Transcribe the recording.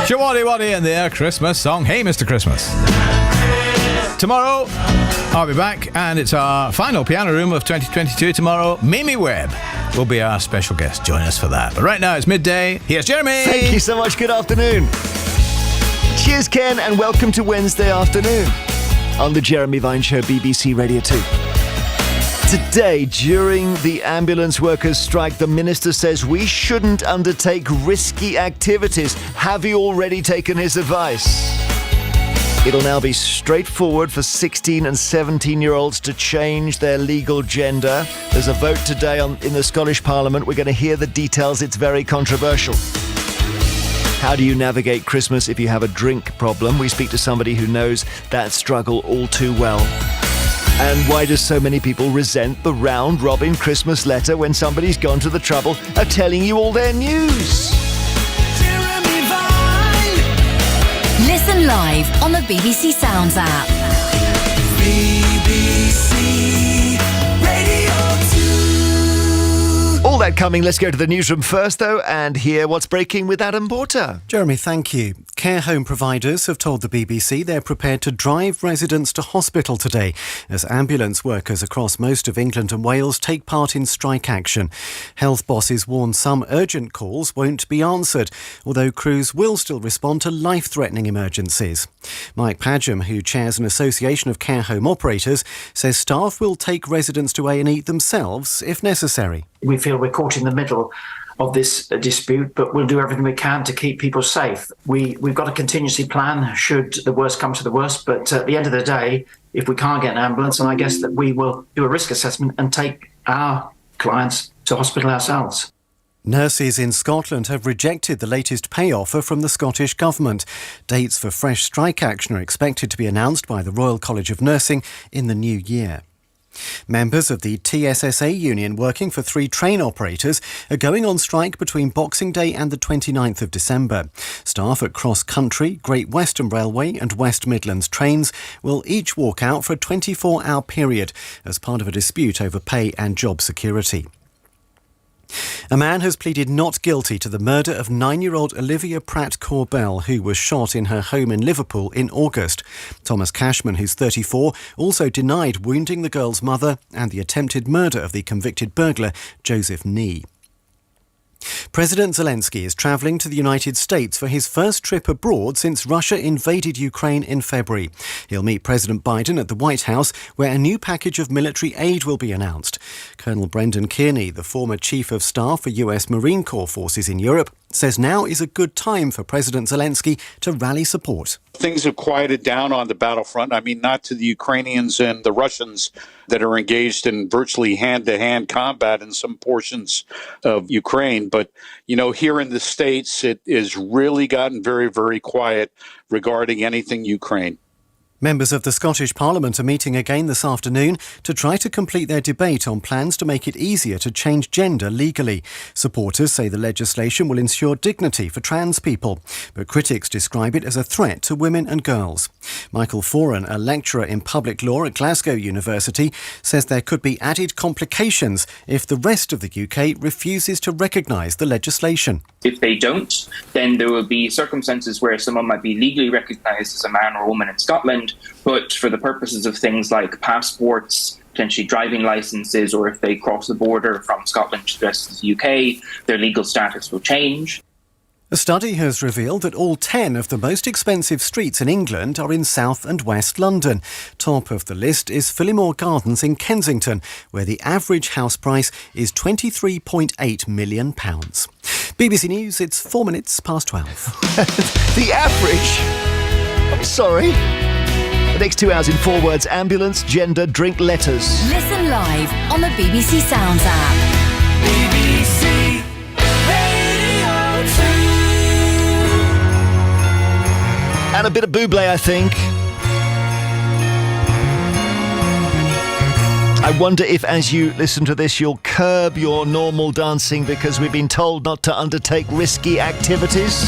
Shawaddy Waddy and their Christmas song. Hey, Mr. Christmas. Tomorrow, I'll be back, and it's our final Piano Room of 2022 tomorrow. Mimi Webb will be our special guest. Join us for that. But right now, it's midday. Here's Jeremy. Thank you so much. Good afternoon. Cheers, Ken, and welcome to Wednesday afternoon on the Jeremy Vine Show, BBC Radio 2. Today, during the ambulance workers' strike, the minister says we shouldn't undertake risky activities. Have you already taken his advice? It'll now be straightforward for 16 and 17-year-olds to change their legal gender. There's a vote today in the Scottish Parliament. We're going to hear the details. It's very controversial. How do you navigate Christmas if you have a drink problem? We speak to somebody who knows that struggle all too well. And why do so many people resent the round-robin Christmas letter when somebody's gone to the trouble of telling you all their news? Listen live on the BBC Sounds app. BBC Radio 2. All that coming. Let's go to the newsroom first, though, and hear what's breaking with Adam Porter. Jeremy, thank you. Care home providers have told the BBC they're prepared to drive residents to hospital today as ambulance workers across most of England and Wales take part in strike action. Health bosses warn some urgent calls won't be answered, although crews will still respond to life-threatening emergencies. Mike Padgham, who chairs an association of care home operators, says staff will take residents to A&E themselves if necessary. We feel we're caught in the middle of this dispute, but we'll do everything we can to keep people safe. We've got a contingency plan should the worst come to the worst, but at the end of the day, if we can't get an ambulance, then I guess that we will do a risk assessment and take our clients to hospital ourselves. Nurses in Scotland have rejected the latest pay offer from the Scottish Government. Dates for fresh strike action are expected to be announced by the Royal College of Nursing in the new year. Members of the TSSA union working for 3 train operators are going on strike between Boxing Day and the 29th of December. Staff at Cross Country, Great Western Railway and West Midlands trains will each walk out for a 24-hour period as part of a dispute over pay and job security. A man has pleaded not guilty to the murder of 9-year-old Olivia Pratt-Corbell, who was shot in her home in Liverpool in August. Thomas Cashman, who's 34, also denied wounding the girl's mother and the attempted murder of the convicted burglar, Joseph Nee. President Zelensky is travelling to the United States for his first trip abroad since Russia invaded Ukraine in February. He'll meet President Biden at the White House, where a new package of military aid will be announced. Colonel Brendan Kearney, the former Chief of Staff for US Marine Corps forces in Europe, says now is a good time for President Zelensky to rally support. Things have quieted down on the battlefront. I mean, not to the Ukrainians and the Russians that are engaged in virtually hand-to-hand combat in some portions of Ukraine. But, you know, here in the States, it has really gotten very, very quiet regarding anything Ukraine. Members of the Scottish Parliament are meeting again this afternoon to try to complete their debate on plans to make it easier to change gender legally. Supporters say the legislation will ensure dignity for trans people, but critics describe it as a threat to women and girls. Michael Foran, a lecturer in public law at Glasgow University, says there could be added complications if the rest of the UK refuses to recognise the legislation. If they don't, then there will be circumstances where someone might be legally recognised as a man or woman in Scotland, but for the purposes of things like passports, potentially driving licences, or if they cross the border from Scotland to the rest of the UK, their legal status will change. A study has revealed that all 10 of the most expensive streets in England are in South and West London. Top of the list is Phillimore Gardens in Kensington, where the average house price is £23.8 million. BBC News, it's 4 minutes past 12. The average? I'm sorry. The next 2 hours in 4 words: ambulance, gender, drink, letters. Listen live on the BBC Sounds app. BBC Radio 2. And a bit of Bublé, I think. I wonder if, as you listen to this, you'll curb your normal dancing because we've been told not to undertake risky activities.